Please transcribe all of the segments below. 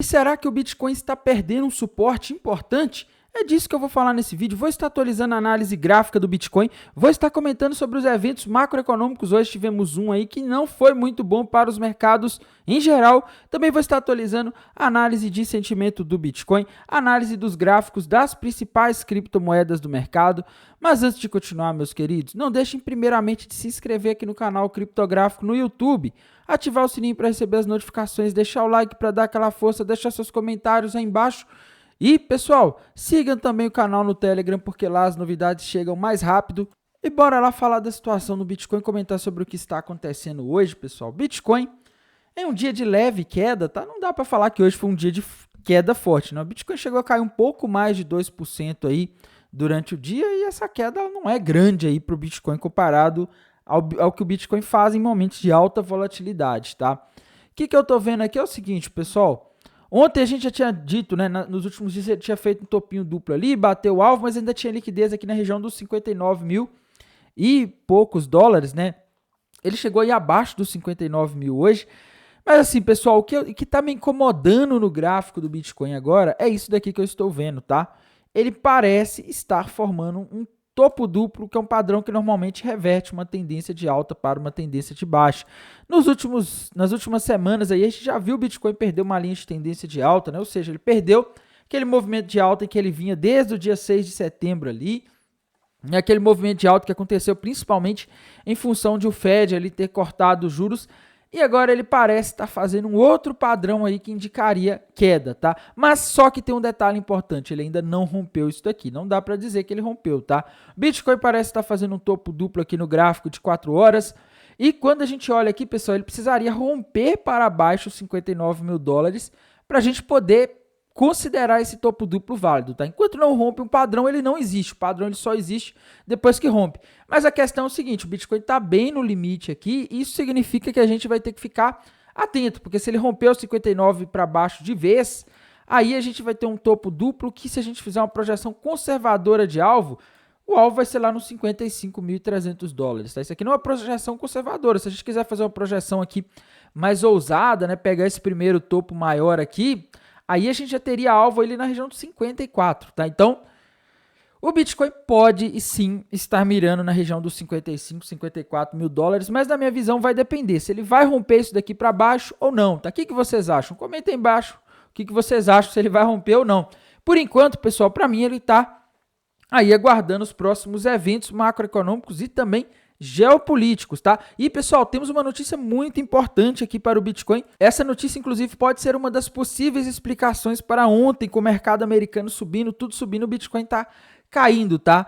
E será que o Bitcoin está perdendo um suporte importante? É disso que eu vou falar nesse vídeo. Vou estar atualizando a análise gráfica do Bitcoin, vou estar comentando sobre os eventos macroeconômicos. Hoje tivemos um aí que não foi muito bom para os mercados em geral. Também vou estar atualizando a análise de sentimento do Bitcoin, análise dos gráficos das principais criptomoedas do mercado. Mas antes de continuar, meus queridos, não deixem primeiramente de se inscrever aqui no canal Criptográfico no YouTube, ativar o sininho para receber as notificações, deixar o like para dar aquela força, deixar seus comentários aí embaixo. E, pessoal, sigam também o canal no Telegram, porque lá as novidades chegam mais rápido. E bora lá falar da situação no Bitcoin, comentar sobre o que está acontecendo hoje, pessoal. Bitcoin é um dia de leve queda, tá? Não dá para falar que hoje foi um dia de queda forte, não. O Bitcoin chegou a cair um pouco mais de 2% aí durante o dia e essa queda não é grande aí para o Bitcoin comparado ao que o Bitcoin faz em momentos de alta volatilidade, tá? O que eu tô vendo aqui é o seguinte, pessoal. Ontem a gente já tinha dito, né, nos últimos dias ele tinha feito um topinho duplo ali, bateu o alvo, mas ainda tinha liquidez aqui na região dos 59 mil e poucos dólares, né? Ele chegou aí abaixo dos 59 mil hoje. Mas assim, pessoal, o que tá me incomodando no gráfico do Bitcoin agora é isso daqui que eu estou vendo, tá? Ele parece estar formando um topo duplo, que é um padrão que normalmente reverte uma tendência de alta para uma tendência de baixa. Nas últimas semanas aí, a gente já viu o Bitcoin perder uma linha de tendência de alta, né? Ou seja, ele perdeu aquele movimento de alta em que ele vinha desde o dia 6 de setembro ali, aquele movimento de alta que aconteceu principalmente em função de o Fed ali ter cortado os juros. E agora ele parece estar fazendo um outro padrão aí que indicaria queda, tá? Mas só que tem um detalhe importante, ele ainda não rompeu isso daqui. Não dá para dizer que ele rompeu, tá? Bitcoin parece estar fazendo um topo duplo aqui no gráfico de 4 horas. E quando a gente olha aqui, pessoal, ele precisaria romper para baixo os 59 mil dólares para a gente poder considerar esse topo duplo válido, tá? Enquanto não rompe um padrão, ele não existe. O padrão ele só existe depois que rompe. Mas a questão é o seguinte, o Bitcoin está bem no limite aqui, e isso significa que a gente vai ter que ficar atento, porque se ele romper os 59 para baixo de vez, aí a gente vai ter um topo duplo que, se a gente fizer uma projeção conservadora de alvo, o alvo vai ser lá nos 55.300 dólares, tá? Isso aqui não é uma projeção conservadora. Se a gente quiser fazer uma projeção aqui mais ousada, né, pegar esse primeiro topo maior aqui, aí a gente já teria alvo ali na região dos 54, tá? Então, o Bitcoin pode sim estar mirando na região dos 55, 54 mil dólares, mas na minha visão vai depender se ele vai romper isso daqui para baixo ou não, tá? O que vocês acham? Comentem aí embaixo o que vocês acham, se ele vai romper ou não. Por enquanto, pessoal, para mim ele está aí aguardando os próximos eventos macroeconômicos e também geopolíticos, tá? E, pessoal, temos uma notícia muito importante aqui para o Bitcoin. Essa notícia, inclusive, pode ser uma das possíveis explicações para ontem, com o mercado americano subindo, tudo subindo, o Bitcoin tá caindo, tá?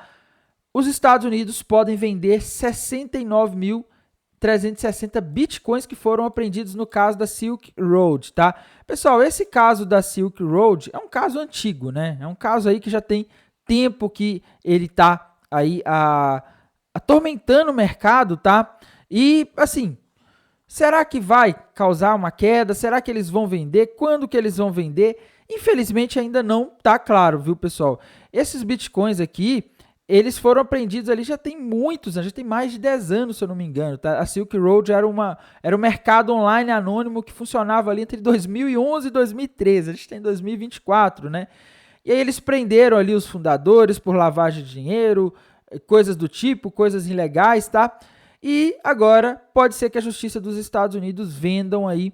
Os Estados Unidos podem vender 69.360 bitcoins que foram apreendidos no caso da Silk Road, tá? Pessoal, esse caso da Silk Road é um caso antigo, né? É um caso aí que já tem tempo que ele tá aí atormentando o mercado, tá? E, assim, será que vai causar uma queda? Será que eles vão vender? Quando que eles vão vender? Infelizmente ainda não tá claro, viu, pessoal? Esses bitcoins aqui, eles foram apreendidos ali já tem muitos anos, já tem mais de 10 anos, se eu não me engano, tá? A Silk Road era um mercado online anônimo que funcionava ali entre 2011 e 2013, a gente tem 2024, né? E aí eles prenderam ali os fundadores por lavagem de dinheiro, coisas do tipo, coisas ilegais, tá? E agora pode ser que a Justiça dos Estados Unidos vendam aí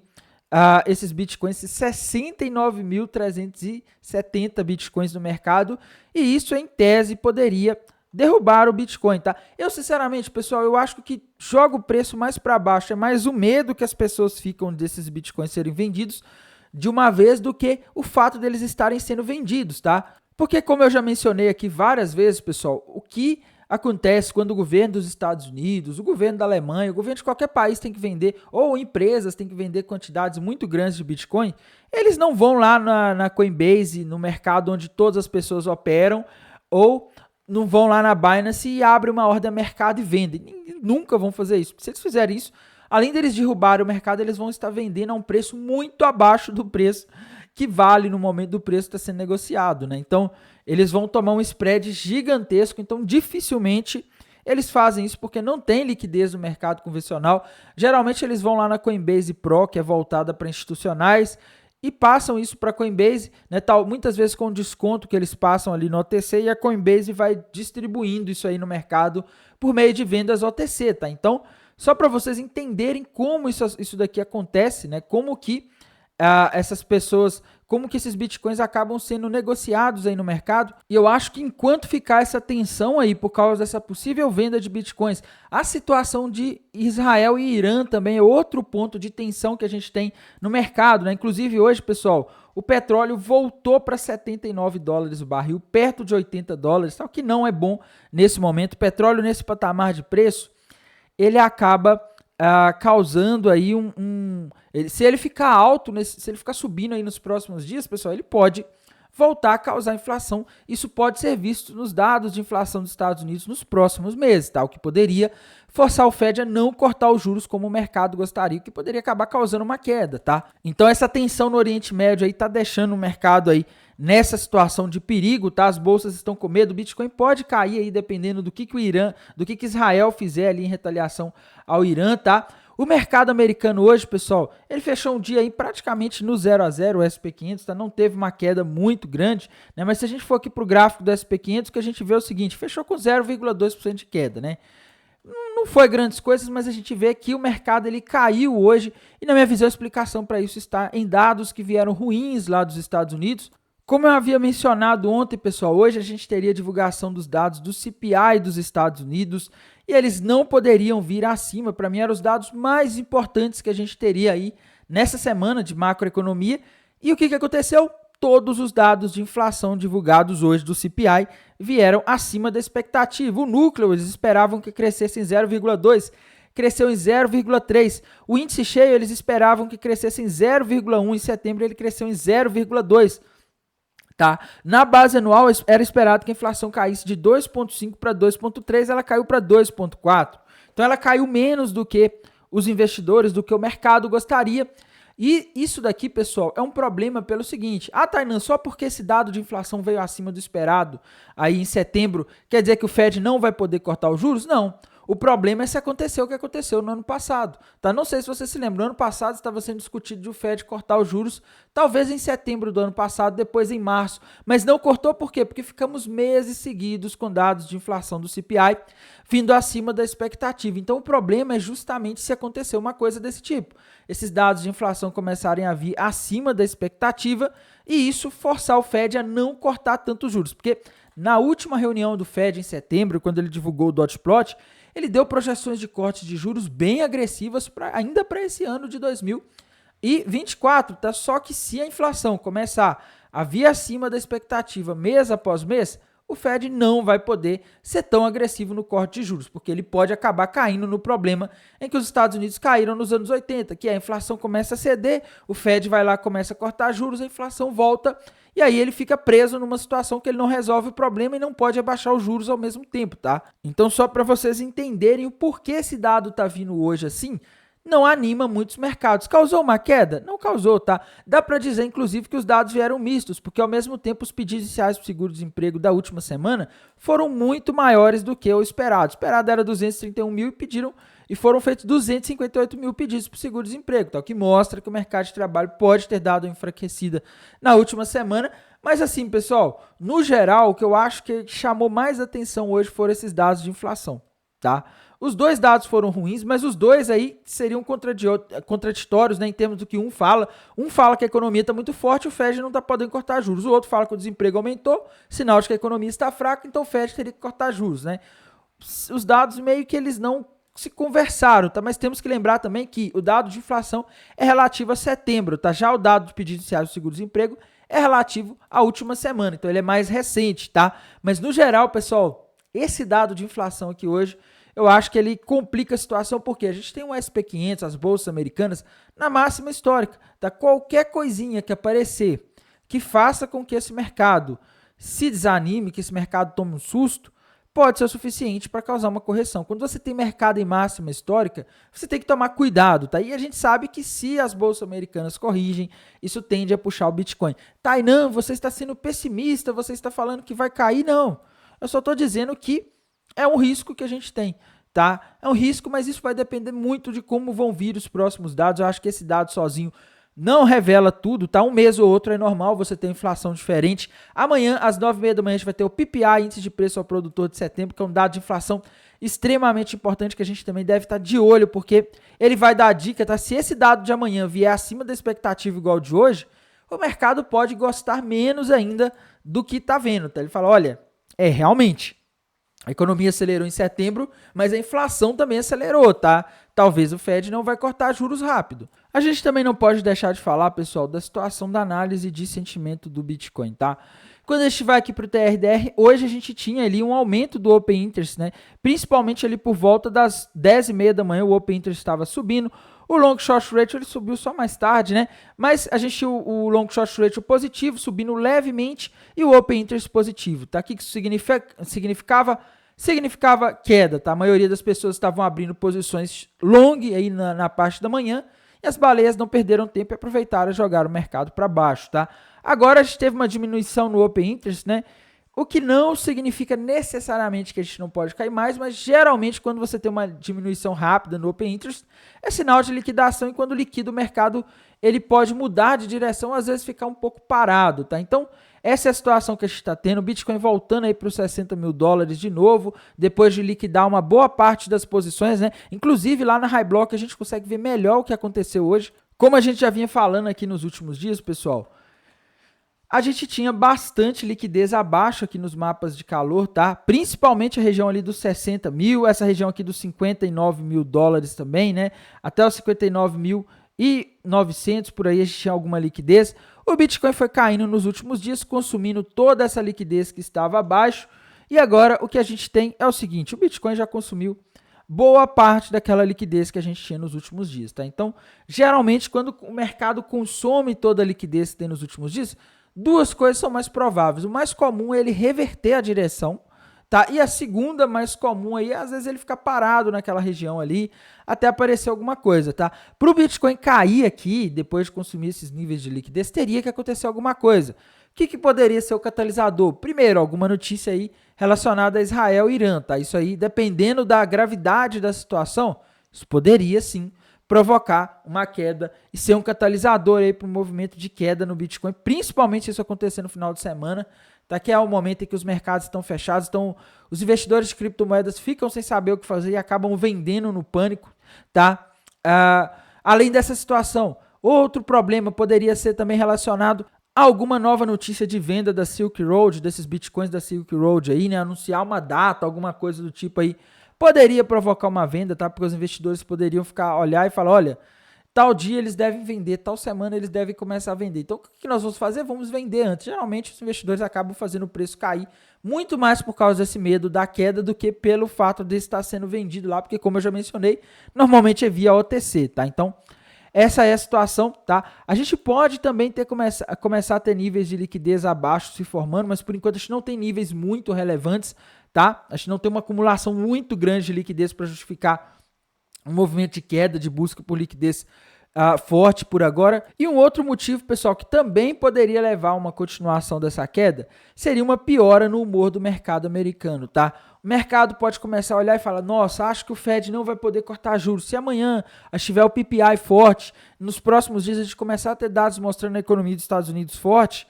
esses bitcoins, esses 69.370 bitcoins no mercado, e isso em tese poderia derrubar o Bitcoin, tá? Eu sinceramente, pessoal, eu acho que o que joga o preço mais para baixo é mais o medo que as pessoas ficam desses bitcoins serem vendidos de uma vez do que o fato deles estarem sendo vendidos, tá? Porque, como eu já mencionei aqui várias vezes, pessoal, o que acontece quando o governo dos Estados Unidos, o governo da Alemanha, o governo de qualquer país tem que vender, ou empresas têm que vender quantidades muito grandes de Bitcoin, eles não vão lá na Coinbase, no mercado onde todas as pessoas operam, ou não vão lá na Binance e abrem uma ordem a mercado e vendem. Nunca vão fazer isso. Se eles fizerem isso, além deles derrubarem o mercado, eles vão estar vendendo a um preço muito abaixo do preço que vale no momento do preço que está sendo negociado, né? Então, eles vão tomar um spread gigantesco, então dificilmente eles fazem isso porque não tem liquidez no mercado convencional. Geralmente eles vão lá na Coinbase Pro, que é voltada para institucionais, e passam isso para a Coinbase, né, muitas vezes com desconto que eles passam ali no OTC, e a Coinbase vai distribuindo isso aí no mercado por meio de vendas OTC, tá? Então, só para vocês entenderem como isso daqui acontece, né, como que essas pessoas, como que esses bitcoins acabam sendo negociados aí no mercado. E eu acho que enquanto ficar essa tensão aí por causa dessa possível venda de bitcoins, a situação de Israel e Irã também é outro ponto de tensão que a gente tem no mercado, né? Inclusive hoje, pessoal, o petróleo voltou para $79 o barril, perto de $80, só que não é bom nesse momento. O petróleo nesse patamar de preço, ele acaba causando aí se ele ficar alto, se ele ficar subindo aí nos próximos dias, pessoal, ele pode voltar a causar inflação. Isso pode ser visto nos dados de inflação dos Estados Unidos nos próximos meses, tá? O que poderia forçar o Fed a não cortar os juros como o mercado gostaria, que poderia acabar causando uma queda, tá? Então essa tensão no Oriente Médio aí tá deixando o mercado aí nessa situação de perigo, tá? As bolsas estão com medo, o Bitcoin pode cair aí dependendo do que o Irã, do que Israel fizer ali em retaliação ao Irã, tá? O mercado americano hoje, pessoal, ele fechou um dia aí praticamente no 0 a 0, o SP500, tá? Não teve uma queda muito grande, né? Mas se a gente for aqui para o gráfico do SP500, que a gente vê o seguinte, fechou com 0,2% de queda, né? Não foi grandes coisas, mas a gente vê que o mercado ele caiu hoje, e na minha visão a explicação para isso está em dados que vieram ruins lá dos Estados Unidos. Como eu havia mencionado ontem, pessoal, hoje a gente teria divulgação dos dados do CPI dos Estados Unidos e eles não poderiam vir acima. Para mim, eram os dados mais importantes que a gente teria aí nessa semana de macroeconomia. E o que aconteceu? Todos os dados de inflação divulgados hoje do CPI vieram acima da expectativa. O núcleo, eles esperavam que crescesse em 0,2%. Cresceu em 0,3%. O índice cheio, eles esperavam que crescesse em 0,1%. Em setembro, ele cresceu em 0,2%. Tá? Na base anual, era esperado que a inflação caísse de 2,5 para 2,3, ela caiu para 2,4. Então, ela caiu menos do que os investidores, do que o mercado gostaria. E isso daqui, pessoal, é um problema pelo seguinte. Tainan, só porque esse dado de inflação veio acima do esperado aí em setembro, quer dizer que o Fed não vai poder cortar os juros? Não. O problema é se aconteceu o que aconteceu no ano passado, tá? Não sei se você se lembra, no ano passado estava sendo discutido de o Fed cortar os juros, talvez em setembro do ano passado, depois em março, mas não cortou por quê? Porque ficamos meses seguidos com dados de inflação do CPI vindo acima da expectativa. Então o problema é justamente se acontecer uma coisa desse tipo. Esses dados de inflação começarem a vir acima da expectativa e isso forçar o Fed a não cortar tantos juros, porque na última reunião do Fed em setembro, quando ele divulgou o dot plot, ele deu projeções de corte de juros bem agressivas ainda para esse ano de 2024, tá? Só que se a inflação começar a vir acima da expectativa mês após mês, o Fed não vai poder ser tão agressivo no corte de juros, porque ele pode acabar caindo no problema em que os Estados Unidos caíram nos anos 80, que a inflação começa a ceder, o Fed vai lá, começa a cortar juros, a inflação volta, e aí ele fica preso numa situação que ele não resolve o problema e não pode abaixar os juros ao mesmo tempo, tá? Então, só para vocês entenderem o porquê esse dado tá vindo hoje assim, não anima muitos mercados. Causou uma queda? Não causou, tá? Dá para dizer, inclusive, que os dados vieram mistos, porque ao mesmo tempo os pedidos iniciais para o seguro-desemprego da última semana foram muito maiores do que o esperado. O esperado era 231 mil e foram feitos 258 mil pedidos para o seguro-desemprego, tá? O que mostra que o mercado de trabalho pode ter dado uma enfraquecida na última semana. Mas assim, pessoal, no geral, o que eu acho que chamou mais atenção hoje foram esses dados de inflação, tá? Os dois dados foram ruins, mas os dois aí seriam contraditórios, né, em termos do que um fala. Um fala que a economia está muito forte, o Fed não está podendo cortar juros. O outro fala que o desemprego aumentou, sinal de que a economia está fraca, então o Fed teria que cortar juros, né? Os dados meio que eles não se conversaram, tá? Mas temos que lembrar também que o dado de inflação é relativo a setembro, tá? Já o dado de pedidos iniciais do seguro-desemprego é relativo à última semana, então ele é mais recente, tá? Mas no geral, pessoal, esse dado de inflação aqui hoje, eu acho que ele complica a situação porque a gente tem um SP500, as bolsas americanas, na máxima histórica, tá? Qualquer coisinha que aparecer que faça com que esse mercado se desanime, que esse mercado tome um susto, pode ser o suficiente para causar uma correção. Quando você tem mercado em máxima histórica, você tem que tomar cuidado, tá? E a gente sabe que se as bolsas americanas corrigem, isso tende a puxar o Bitcoin. Tainan, você está sendo pessimista, você está falando que vai cair? Não. Eu só estou dizendo que é um risco que a gente tem, tá? É um risco, mas isso vai depender muito de como vão vir os próximos dados. Eu acho que esse dado sozinho não revela tudo, tá? Um mês ou outro é normal, você tem inflação diferente. Amanhã, às 9h30 da manhã, a gente vai ter o PPI, Índice de Preço ao Produtor de Setembro, que é um dado de inflação extremamente importante que a gente também deve estar de olho, porque ele vai dar a dica, tá? Se esse dado de amanhã vier acima da expectativa igual de hoje, o mercado pode gostar menos ainda do que tá vendo, tá? Ele fala, olha, realmente, a economia acelerou em setembro, mas a inflação também acelerou, tá? Talvez o Fed não vai cortar juros rápido. A gente também não pode deixar de falar, pessoal, da situação da análise de sentimento do Bitcoin, tá? Quando a gente vai aqui para o TRDR, hoje a gente tinha ali um aumento do Open Interest, né? Principalmente ali por volta das 10h30 da manhã, o Open Interest estava subindo. O Long Short Ratio ele subiu só mais tarde, né? Mas a gente tinha o Long Short Ratio positivo, subindo levemente, e o Open Interest positivo, tá? O que isso significava? Significava queda, tá? A maioria das pessoas estavam abrindo posições long aí na parte da manhã, e as baleias não perderam tempo e aproveitaram e jogaram o mercado para baixo, tá? Agora a gente teve uma diminuição no Open Interest, né? O que não significa necessariamente que a gente não pode cair mais, mas geralmente quando você tem uma diminuição rápida no Open Interest, é sinal de liquidação, e quando liquida o mercado, ele pode mudar de direção, às vezes ficar um pouco parado, tá? Então, essa é a situação que a gente está tendo, o Bitcoin voltando aí para os 60 mil dólares de novo, depois de liquidar uma boa parte das posições, né? Inclusive lá na High Block a gente consegue ver melhor o que aconteceu hoje. Como a gente já vinha falando aqui nos últimos dias, pessoal, a gente tinha bastante liquidez abaixo aqui nos mapas de calor, tá? Principalmente a região ali dos 60 mil, essa região aqui dos 59 mil dólares também, né? Até os 59.900, por aí a gente tinha alguma liquidez. O Bitcoin foi caindo nos últimos dias, consumindo toda essa liquidez que estava abaixo. E agora o que a gente tem é o seguinte, o Bitcoin já consumiu boa parte daquela liquidez que a gente tinha nos últimos dias, tá? Então, geralmente, quando o mercado consome toda a liquidez que tem nos últimos dias, duas coisas são mais prováveis. O mais comum é ele reverter a direção, tá? E a segunda mais comum aí, às vezes ele fica parado naquela região ali, até aparecer alguma coisa, tá? Para o Bitcoin cair aqui, depois de consumir esses níveis de liquidez, teria que acontecer alguma coisa. O que poderia ser o catalisador? Primeiro, alguma notícia aí relacionada a Israel e Irã, tá? Isso aí, dependendo da gravidade da situação, isso poderia sim provocar uma queda e ser um catalisador aí para o movimento de queda no Bitcoin, principalmente se isso acontecer no final de semana, tá? Que é o momento em que os mercados estão fechados, então os investidores de criptomoedas ficam sem saber o que fazer e acabam vendendo no pânico, tá? Além dessa situação, outro problema poderia ser também relacionado a alguma nova notícia de venda da Silk Road, desses Bitcoins da Silk Road aí, né? Anunciar uma data, alguma coisa do tipo aí, poderia provocar uma venda, tá? Porque os investidores poderiam olhar e falar, olha, tal dia eles devem vender, tal semana eles devem começar a vender. Então, o que nós vamos fazer? Vamos vender antes. Geralmente, os investidores acabam fazendo o preço cair muito mais por causa desse medo da queda do que pelo fato de estar sendo vendido lá, porque, como eu já mencionei, normalmente é via OTC, tá? Então, essa é a situação, tá? A gente pode também começar a ter níveis de liquidez abaixo se formando, mas por enquanto a gente não tem níveis muito relevantes, tá? A gente não tem uma acumulação muito grande de liquidez para justificar um movimento de queda, de busca por liquidez forte por agora. E um outro motivo, pessoal, que também poderia levar a uma continuação dessa queda, seria uma piora no humor do mercado americano, tá? O mercado pode começar a olhar e falar, nossa, acho que o Fed não vai poder cortar juros. Se amanhã a gente tiver o PPI forte, nos próximos dias a gente começar a ter dados mostrando a economia dos Estados Unidos forte,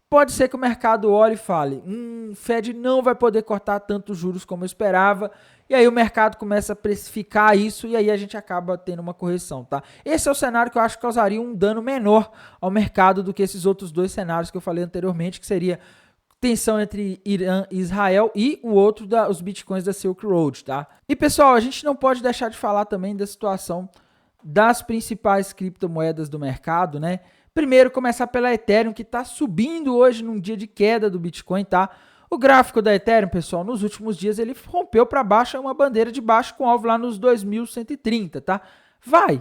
pode ser que o mercado olhe e fale, o Fed não vai poder cortar tantos juros como eu esperava, e aí o mercado começa a precificar isso e aí a gente acaba tendo uma correção, tá? Esse é o cenário que eu acho que causaria um dano menor ao mercado do que esses outros dois cenários que eu falei anteriormente, que seria tensão entre Irã e Israel e o outro os bitcoins da Silk Road, tá? E pessoal, a gente não pode deixar de falar também da situação das principais criptomoedas do mercado, né? Primeiro, começar pela Ethereum, que está subindo hoje num dia de queda do Bitcoin, tá? O gráfico da Ethereum, pessoal, nos últimos dias ele rompeu para baixo, uma bandeira de baixo com alvo lá nos 2.130, tá?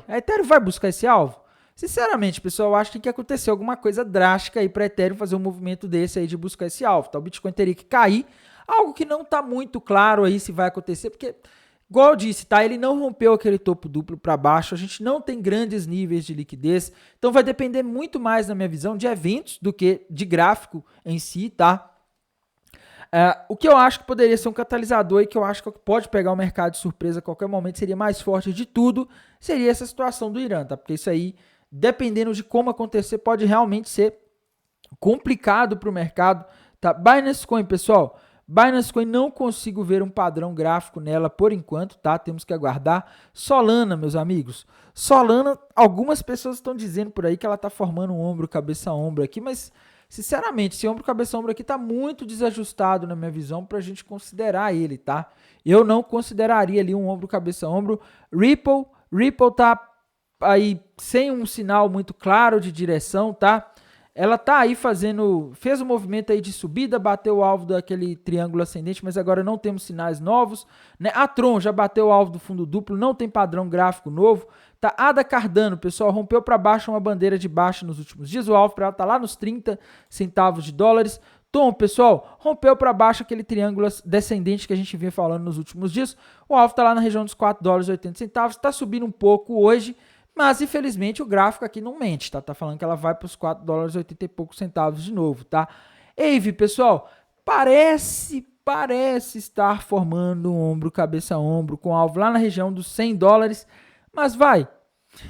A Ethereum vai buscar esse alvo? Sinceramente, pessoal, eu acho que tem que acontecer alguma coisa drástica aí para a Ethereum fazer um movimento desse aí de buscar esse alvo, tá? O Bitcoin teria que cair, algo que não está muito claro aí se vai acontecer, porque, igual eu disse, tá? Ele não rompeu aquele topo duplo para baixo, a gente não tem grandes níveis de liquidez, então vai depender muito mais, na minha visão, de eventos do que de gráfico em si, tá? O que eu acho que poderia ser um catalisador e que eu acho que pode pegar o mercado de surpresa a qualquer momento, seria mais forte de tudo, seria essa situação do Irã, tá? Porque isso aí dependendo de como acontecer, pode realmente ser complicado para o mercado, tá? Binance Coin, pessoal, Binance Coin não consigo ver um padrão gráfico nela por enquanto, tá? Temos que aguardar. Solana, meus amigos, Solana, algumas pessoas estão dizendo por aí que ela está formando um ombro, cabeça, ombro aqui, mas sinceramente, esse ombro, cabeça, ombro aqui está muito desajustado na minha visão para a gente considerar ele, tá? Eu não consideraria ali um ombro, cabeça, ombro. Ripple tá aí sem um sinal muito claro de direção, tá? Ela tá aí fez um movimento aí de subida, bateu o alvo daquele triângulo ascendente, mas agora não temos sinais novos, né? A Tron já bateu o alvo do fundo duplo, não tem padrão gráfico novo, tá? ADA Cardano, pessoal, rompeu para baixo uma bandeira de baixa nos últimos dias, o alvo para ela tá lá nos 30 centavos de dólares. Tom, pessoal, rompeu para baixo aquele triângulo descendente que a gente vinha falando nos últimos dias, o alvo tá lá na região dos 4 dólares e 80 centavos, tá subindo um pouco hoje, mas, infelizmente, o gráfico aqui não mente, tá? Tá falando que ela vai para os 4 dólares e 80 e poucos centavos de novo, tá? Ave, pessoal, parece estar formando um ombro, cabeça, ombro, com alvo lá na região dos 100 dólares, mas vai.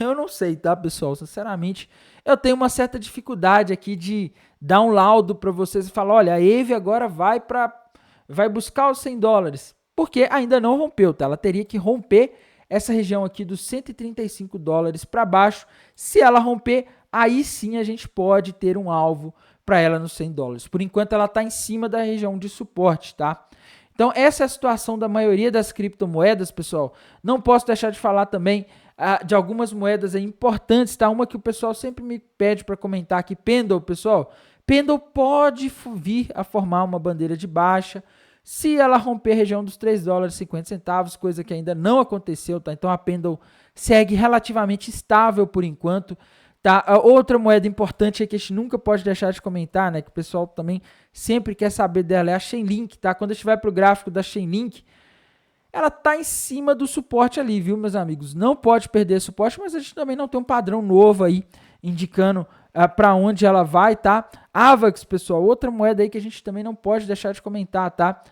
Eu não sei, tá, pessoal? Sinceramente, eu tenho uma certa dificuldade aqui de dar um laudo para vocês e falar, olha, a Ave agora vai buscar os 100 dólares, porque ainda não rompeu, tá? Ela teria que romper essa região aqui dos 135 dólares para baixo. Se ela romper, aí sim a gente pode ter um alvo para ela nos 100 dólares. Por enquanto ela está em cima da região de suporte, tá? Então essa é a situação da maioria das criptomoedas, pessoal. Não posso deixar de falar também de algumas moedas importantes, tá? Uma que o pessoal sempre me pede para comentar aqui, Pendle, pessoal. Pendle pode vir a formar uma bandeira de baixa, se ela romper a região dos 3 dólares e 50 centavos, coisa que ainda não aconteceu, tá? Então a Pendle segue relativamente estável por enquanto, tá? A outra moeda importante é que a gente nunca pode deixar de comentar, né? Que o pessoal também sempre quer saber dela, é a Chainlink, tá? Quando a gente vai para o gráfico da Chainlink, ela tá em cima do suporte ali, viu, meus amigos? Não pode perder suporte, mas a gente também não tem um padrão novo aí indicando para onde ela vai, tá? Avax, pessoal, outra moeda aí que a gente também não pode deixar de comentar, tá?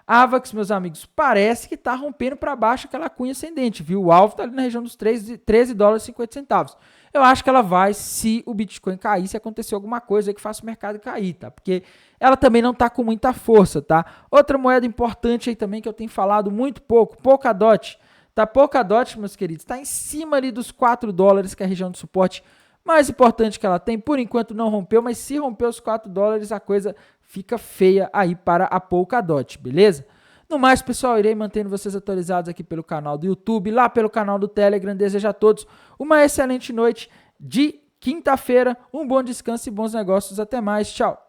Avax, meus amigos, parece que está rompendo para baixo aquela cunha ascendente, viu? O alvo está ali na região dos 13 dólares e 50 centavos. Eu acho que ela vai, se o Bitcoin cair, se acontecer alguma coisa aí que faça o mercado cair, tá? Porque ela também não está com muita força, tá? Outra moeda importante aí também que eu tenho falado muito pouco, Polkadot. Tá? Polkadot, meus queridos, está em cima ali dos 4 dólares, que é a região de suporte mais importante que ela tem. Por enquanto não rompeu, mas se romper os 4 dólares, a coisa fica feia aí para a Polkadot, beleza? No mais, pessoal, irei mantendo vocês atualizados aqui pelo canal do YouTube, lá pelo canal do Telegram. Desejo a todos uma excelente noite de quinta-feira, um bom descanso e bons negócios. Até mais, tchau!